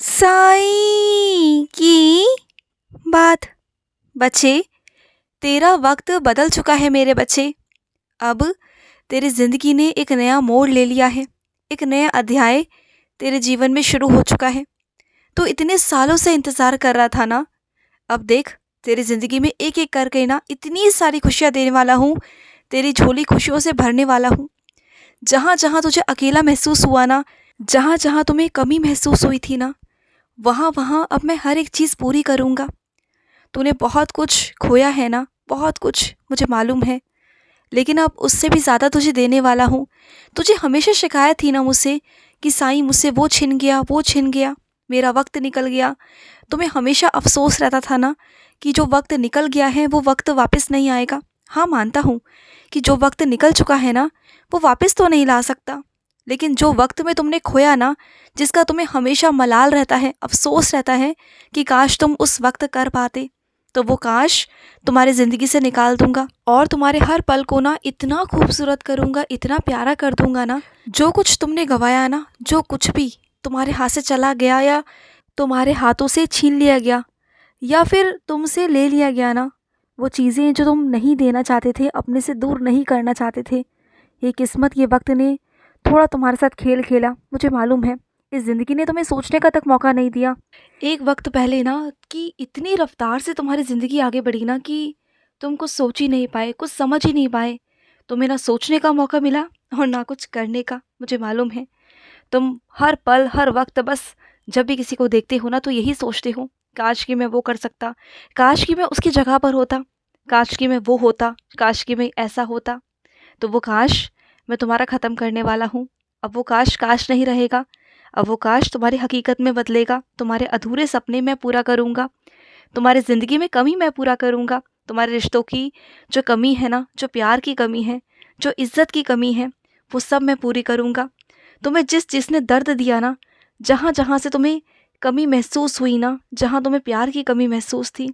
साईं की बात। बच्चे, तेरा वक्त बदल चुका है मेरे बच्चे। अब तेरी ज़िंदगी ने एक नया मोड़ ले लिया है। एक नया अध्याय तेरे जीवन में शुरू हो चुका है। तो इतने सालों से इंतज़ार कर रहा था ना। अब देख, तेरी ज़िंदगी में एक एक करके ना इतनी सारी खुशियाँ देने वाला हूँ। तेरी झोली खुशियों से भरने वाला हूँ। जहाँ जहाँ तुझे अकेला महसूस हुआ ना, जहाँ जहाँ तुम्हें कमी महसूस हुई थी ना, वहाँ वहाँ अब मैं हर एक चीज़ पूरी करूँगा। तूने बहुत कुछ खोया है ना, बहुत कुछ मुझे मालूम है, लेकिन अब उससे भी ज़्यादा तुझे देने वाला हूँ। तुझे हमेशा शिकायत थी ना मुझसे कि साईं मुझसे वो छिन गया, वो छिन गया, मेरा वक्त निकल गया। तुम्हें हमेशा अफसोस रहता था ना कि जो वक्त निकल गया है वो वक्त वापस नहीं आएगा। हाँ, मानता हूँ कि जो वक्त निकल चुका है ना वो वापस तो नहीं ला सकता, लेकिन जो वक्त में तुमने खोया ना, जिसका तुम्हें हमेशा मलाल रहता है, अफसोस रहता है कि काश तुम उस वक्त कर पाते, तो वो काश तुम्हारी ज़िंदगी से निकाल दूंगा और तुम्हारे हर पल को ना इतना खूबसूरत करूंगा, इतना प्यारा कर दूंगा ना। जो कुछ तुमने गंवाया ना, जो कुछ भी तुम्हारे हाथ से चला गया या तुम्हारे हाथों से छीन लिया गया या फिर तुमसे ले लिया गया ना, वो चीज़ें जो तुम नहीं देना चाहते थे, अपने से दूर नहीं करना चाहते थे, ये किस्मत, ये वक्त ने थोड़ा तुम्हारे साथ खेल खेला। मुझे मालूम है, इस ज़िंदगी ने तुम्हें सोचने का तक मौका नहीं दिया। एक वक्त पहले ना कि इतनी रफ्तार से तुम्हारी ज़िंदगी आगे बढ़ी ना कि तुम कुछ सोच ही नहीं पाए, कुछ समझ ही नहीं पाए। तुम्हें ना सोचने का मौका मिला और ना कुछ करने का। मुझे मालूम है, तुम हर पल हर वक्त बस जब भी किसी को देखते हो ना तो यही सोचते हो, काश कि मैं वो कर सकता, काश कि मैं उसकी जगह पर होता, काश कि मैं वो होता, काश कि मैं ऐसा होता। तो वो काश मैं तुम्हारा ख़त्म करने वाला हूँ। अब वो काश काश नहीं रहेगा, अब वो काश तुम्हारी हकीकत में बदलेगा। तुम्हारे अधूरे सपने मैं पूरा करूँगा, तुम्हारी ज़िंदगी में कमी मैं पूरा करूँगा। तुम्हारे रिश्तों की जो कमी है ना, जो प्यार की कमी है, जो इज़्ज़त की कमी है, वो सब मैं पूरी करूँगा। तुम्हें जिस जिसने दर्द दिया ना, जहाँ जहाँ से तुम्हें कमी महसूस हुई ना, जहाँ तुम्हें प्यार की कमी महसूस थी,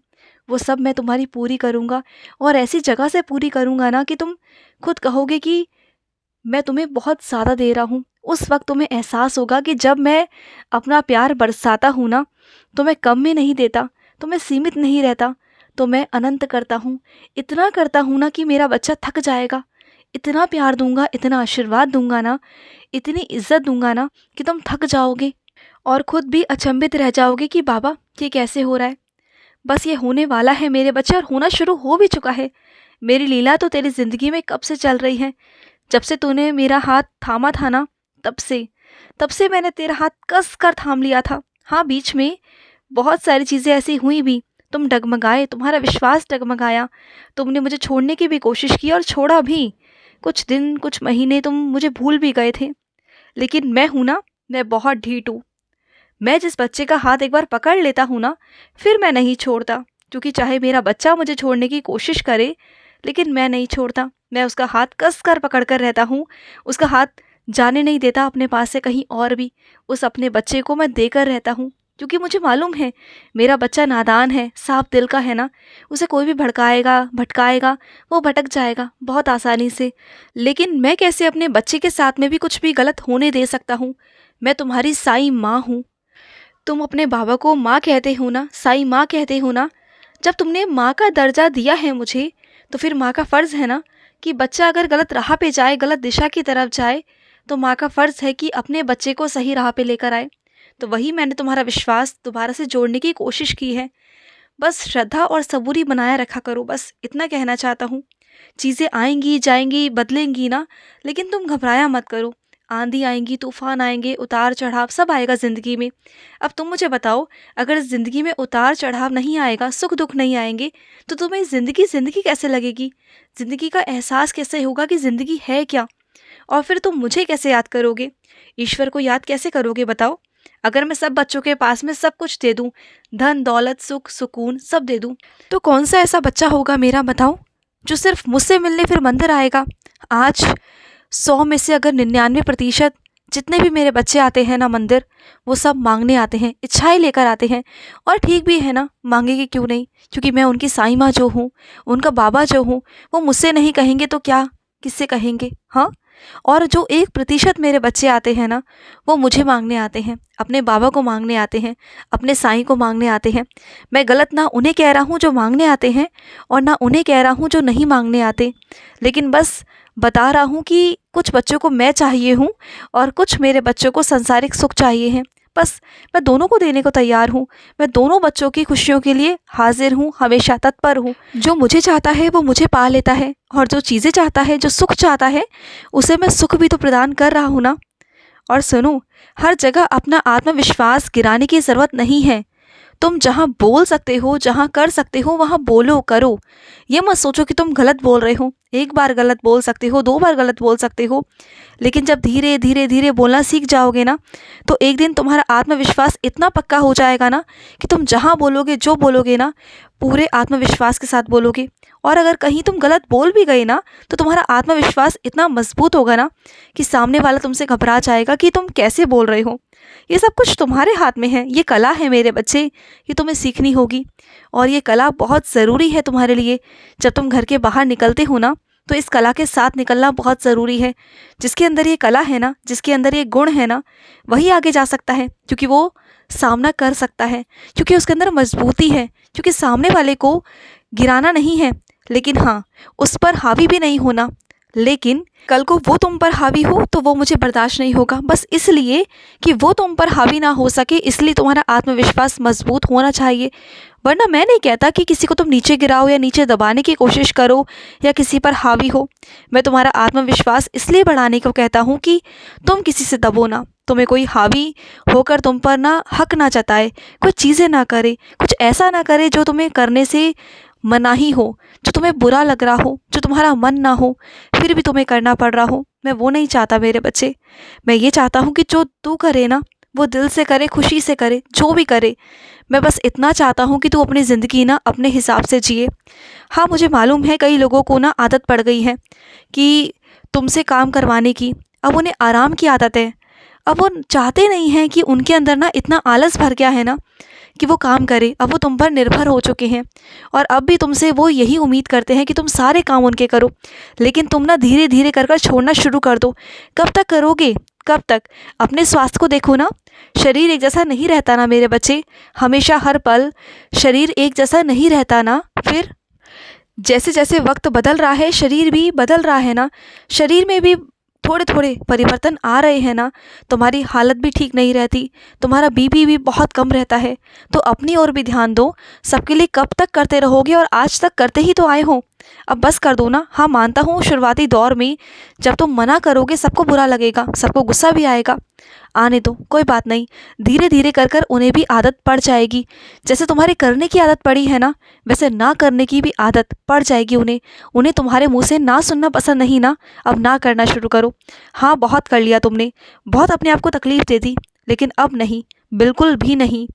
वो सब मैं तुम्हारी पूरी करूँगा। और ऐसी जगह से पूरी करूँगा ना कि तुम खुद कहोगे कि मैं तुम्हें बहुत ज़्यादा दे रहा हूँ। उस वक्त तुम्हें एहसास होगा कि जब मैं अपना प्यार बरसाता हूँ ना, तो मैं कम में नहीं देता, तो मैं सीमित नहीं रहता, तो मैं अनंत करता हूँ। इतना करता हूँ ना कि मेरा बच्चा थक जाएगा। इतना प्यार दूंगा, इतना आशीर्वाद दूंगा ना, इतनी इज्जत दूंगा ना कि तुम थक जाओगे और खुद भी अचंभित रह जाओगे कि बाबा ये कैसे हो रहा है। बस ये होने वाला है मेरे बच्चे, और होना शुरू हो भी चुका है। मेरी लीला तो तेरी ज़िंदगी में कब से चल रही है। जब से तूने मेरा हाथ थामा था ना, तब से मैंने तेरा हाथ कस कर थाम लिया था। हाँ, बीच में बहुत सारी चीज़ें ऐसी हुई भी, तुम डगमगाए, तुम्हारा विश्वास डगमगाया, तुमने मुझे छोड़ने की भी कोशिश की और छोड़ा भी। कुछ दिन, कुछ महीने तुम मुझे भूल भी गए थे, लेकिन मैं हूँ ना, मैं बहुत ढीठ हूँ। मैं जिस बच्चे का हाथ एक बार पकड़ लेता हूँ ना, फिर मैं नहीं छोड़ता, क्योंकि चाहे मेरा बच्चा मुझे छोड़ने की कोशिश करे, लेकिन मैं नहीं छोड़ता। मैं उसका हाथ कस कर पकड़ कर रहता हूँ, उसका हाथ जाने नहीं देता अपने पास से कहीं और भी। उस अपने बच्चे को मैं देकर रहता हूँ, क्योंकि मुझे मालूम है मेरा बच्चा नादान है, साफ दिल का है ना, उसे कोई भी भड़काएगा, भटकाएगा, वो भटक जाएगा बहुत आसानी से। लेकिन मैं कैसे अपने बच्चे के साथ में भी कुछ भी गलत होने दे सकता हूँ। मैं तुम्हारी साईं माँ हूँ। तुम अपने बाबा को माँ कहते हो ना, साईं माँ कहते हो ना। जब तुमने माँ का दर्जा दिया है मुझे, तो फिर माँ का फ़र्ज़ है ना कि बच्चा अगर गलत राह पे जाए, गलत दिशा की तरफ जाए, तो माँ का फ़र्ज़ है कि अपने बच्चे को सही राह पे लेकर आए। तो वही मैंने तुम्हारा विश्वास दोबारा से जोड़ने की कोशिश की है। बस श्रद्धा और सबूरी बनाए रखा करो, बस इतना कहना चाहता हूँ। चीज़ें आएंगी जाएंगी, बदलेंगी ना, लेकिन तुम घबराया मत करो। आंधी आएंगी, तूफान आएंगे, उतार चढ़ाव सब आएगा ज़िंदगी में। अब तुम मुझे बताओ, अगर ज़िंदगी में उतार चढ़ाव नहीं आएगा, सुख दुख नहीं आएंगे, तो तुम्हें ज़िंदगी ज़िंदगी कैसे लगेगी? ज़िंदगी का एहसास कैसे होगा कि ज़िंदगी है क्या? और फिर तुम मुझे कैसे याद करोगे? ईश्वर को याद कैसे करोगे बताओ? अगर मैं सब बच्चों के पास में सब कुछ दे दूं, धन दौलत सुख सुकून सब दे दूं, तो कौन सा ऐसा बच्चा होगा मेरा, बताओ, जो सिर्फ मुझसे मिलने फिर मंदिर आएगा? आज 100 में से अगर 99% जितने भी मेरे बच्चे आते हैं ना मंदिर, वो सब मांगने आते हैं, इच्छाएं लेकर आते हैं। और ठीक भी है ना, मांगेंगे क्यों नहीं, क्योंकि मैं उनकी साईं माँ जो हूँ, उनका बाबा जो हूँ, वो मुझसे नहीं कहेंगे तो क्या किससे कहेंगे? हाँ, और जो 1% मेरे बच्चे आते हैं ना, वो मुझे मांगने आते हैं, अपने बाबा को मांगने आते हैं, अपने साईं को मांगने आते हैं। मैं गलत ना उन्हें कह रहा हूँ जो मांगने आते हैं, और ना उन्हें कह रहा हूँ जो नहीं मांगने आते, लेकिन बस बता रहा हूँ कि कुछ बच्चों को मैं चाहिए हूँ और कुछ मेरे बच्चों को सांसारिक सुख चाहिए हैं। बस मैं दोनों को देने को तैयार हूँ। मैं दोनों बच्चों की खुशियों के लिए हाजिर हूँ, हमेशा तत्पर हूँ। जो मुझे चाहता है वो मुझे पा लेता है, और जो चीज़ें चाहता है, जो सुख चाहता है, उसे मैं सुख भी तो प्रदान कर रहा हूँ ना। और सुनो, हर जगह अपना आत्मविश्वास गिराने की ज़रूरत नहीं है। तुम जहाँ बोल सकते हो, जहाँ कर सकते हो, वहाँ बोलो, करो। ये मत सोचो कि तुम गलत बोल रहे हो। एक बार गलत बोल सकते हो, 2 बार गलत बोल सकते हो, लेकिन जब धीरे धीरे धीरे बोलना सीख जाओगे ना, तो एक दिन तुम्हारा आत्मविश्वास इतना पक्का हो जाएगा ना कि तुम जहाँ बोलोगे, जो बोलोगे ना, पूरे आत्मविश्वास के साथ बोलोगे। और अगर कहीं तुम गलत बोल भी गए ना, तो तुम्हारा आत्मविश्वास इतना मजबूत होगा ना कि सामने वाला तुमसे घबरा जाएगा कि तुम कैसे बोल रहे हो। ये सब कुछ तुम्हारे हाथ में है। ये कला है मेरे बच्चे, ये तुम्हें सीखनी होगी, और ये कला बहुत ज़रूरी है तुम्हारे लिए। जब तुम घर के बाहर निकलते हो ना, तो इस कला के साथ निकलना बहुत ज़रूरी है। जिसके अंदर ये कला है ना, जिसके अंदर ये गुण है ना, वही आगे जा सकता है, क्योंकि वो सामना कर सकता है, क्योंकि उसके अंदर मजबूती है, क्योंकि सामने वाले को गिराना नहीं है, लेकिन हाँ, उस पर हावी भी नहीं होना। लेकिन कल को वो तुम पर हावी हो तो वो मुझे बर्दाश्त नहीं होगा, बस इसलिए कि वो तुम पर हावी ना हो सके, इसलिए तुम्हारा आत्मविश्वास मजबूत होना चाहिए। वरना मैं नहीं कहता कि किसी को तुम नीचे गिराओ या नीचे दबाने की कोशिश करो या किसी पर हावी हो। मैं तुम्हारा आत्मविश्वास इसलिए बढ़ाने को कहता हूँ कि तुम किसी से दबो ना, तुम्हें कोई हावी होकर तुम पर ना हक ना जताए, कुछ चीज़ें ना करे, कुछ ऐसा ना करे जो तुम्हें करने से मनाही हो, जो तुम्हें बुरा लग रहा हो, जो तुम्हारा मन ना हो, फिर भी तुम्हें करना पड़ रहा हो। मैं वो नहीं चाहता मेरे बच्चे। मैं ये चाहता हूँ कि जो तू करे ना, वो दिल से करे, खुशी से करे, जो भी करे। मैं बस इतना चाहता हूँ कि तू अपनी ज़िंदगी ना अपने हिसाब से जिए। हाँ, मुझे मालूम है कई लोगों को ना आदत पड़ गई है कि तुमसे काम करवाने की। अब उन्हें आराम की आदत है। अब वो चाहते नहीं हैं कि उनके अंदर ना इतना आलस भर गया है ना कि वो काम करे। अब वो तुम पर निर्भर हो चुके हैं, और अब भी तुमसे वो यही उम्मीद करते हैं कि तुम सारे काम उनके करो। लेकिन तुम ना धीरे धीरे कर कर छोड़ना शुरू कर दो। कब तक करोगे, कब तक? अपने स्वास्थ्य को देखो ना, शरीर एक जैसा नहीं रहता ना मेरे बच्चे। हमेशा हर पल शरीर एक जैसा नहीं रहता ना। फिर जैसे जैसे वक्त बदल रहा है, शरीर भी बदल रहा है ना, शरीर में भी थोड़े थोड़े परिवर्तन आ रहे हैं ना। तुम्हारी हालत भी ठीक नहीं रहती, तुम्हारा बीपी भी बहुत कम रहता है। तो अपनी ओर भी ध्यान दो। सबके लिए कब तक करते रहोगे, और आज तक करते ही तो आए हो। अब बस कर दो ना। हाँ, मानता हूँ शुरुआती दौर में जब तुम मना करोगे सबको बुरा लगेगा, सबको गुस्सा भी आएगा। आने दो, कोई बात नहीं। धीरे धीरे कर कर उन्हें भी आदत पड़ जाएगी। जैसे तुम्हारे करने की आदत पड़ी है ना, वैसे ना करने की भी आदत पड़ जाएगी उन्हें। उन्हें तुम्हारे मुंह से ना सुनना पसंद नहीं ना, अब ना करना शुरू करो। हाँ, बहुत कर लिया तुमने, बहुत अपने आप को तकलीफ़ दे दी, लेकिन अब नहीं, बिल्कुल भी नहीं।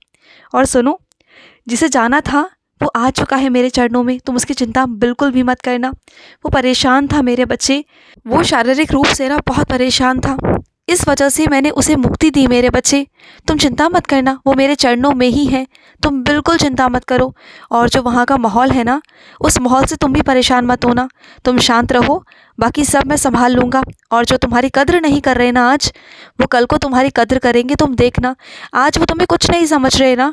और सुनो, जिसे जाना था वो आ चुका है मेरे चरणों में, तुम उसकी चिंता बिल्कुल भी मत करना। वो परेशान था मेरे बच्चे, वो शारीरिक रूप से ना बहुत परेशान था। इस वजह से मैंने उसे मुक्ति दी मेरे बच्चे। तुम चिंता मत करना, वो मेरे चरणों में ही है। तुम बिल्कुल चिंता मत करो। और जो वहाँ का माहौल है ना, उस माहौल से तुम भी परेशान मत होना। तुम शांत रहो, बाकी सब मैं संभाल लूँगा। और जो तुम्हारी कद्र नहीं कर रहे ना आज, वो कल को तुम्हारी कद्र करेंगे, तुम देखना। आज वो तुम्हें कुछ नहीं समझ रहे ना,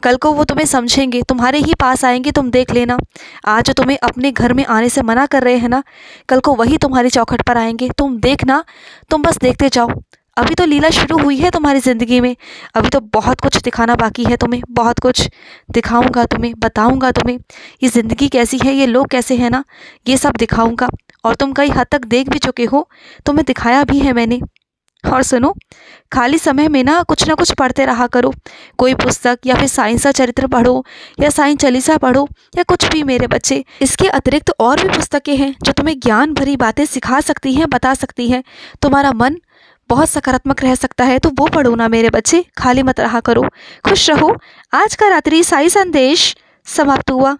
कल को वो तुम्हें समझेंगे, तुम्हारे ही पास आएंगे, तुम देख लेना। आज जो तुम्हें अपने घर में आने से मना कर रहे हैं ना, कल को वही तुम्हारी चौखट पर आएंगे, तुम देखना। तुम बस देखते जाओ। अभी तो लीला शुरू हुई है तुम्हारी ज़िंदगी में, अभी तो बहुत कुछ दिखाना बाकी है तुम्हें, बहुत कुछ दिखाऊंगा तुम्हें, बताऊंगा तुम्हें ये ज़िंदगी कैसी है, ये लोग कैसे हैं ना, ये सब दिखाऊंगा। और तुम कई हद तक देख भी चुके हो, तुम्हें दिखाया भी है मैंने। और सुनो, खाली समय में ना कुछ पढ़ते रहा करो। कोई पुस्तक, या फिर साइंस का चरित्र पढ़ो, या साइंस चालीसा पढ़ो, या कुछ भी मेरे बच्चे। इसके अतिरिक्त और भी पुस्तकें हैं जो तुम्हें ज्ञान भरी बातें सिखा सकती हैं, बता सकती हैं। तुम्हारा मन बहुत सकारात्मक रह सकता है, तो वो पढ़ो ना मेरे बच्चे, खाली मत रहा करो। खुश रहो। आज का रात्रि साई संदेश समाप्त हुआ।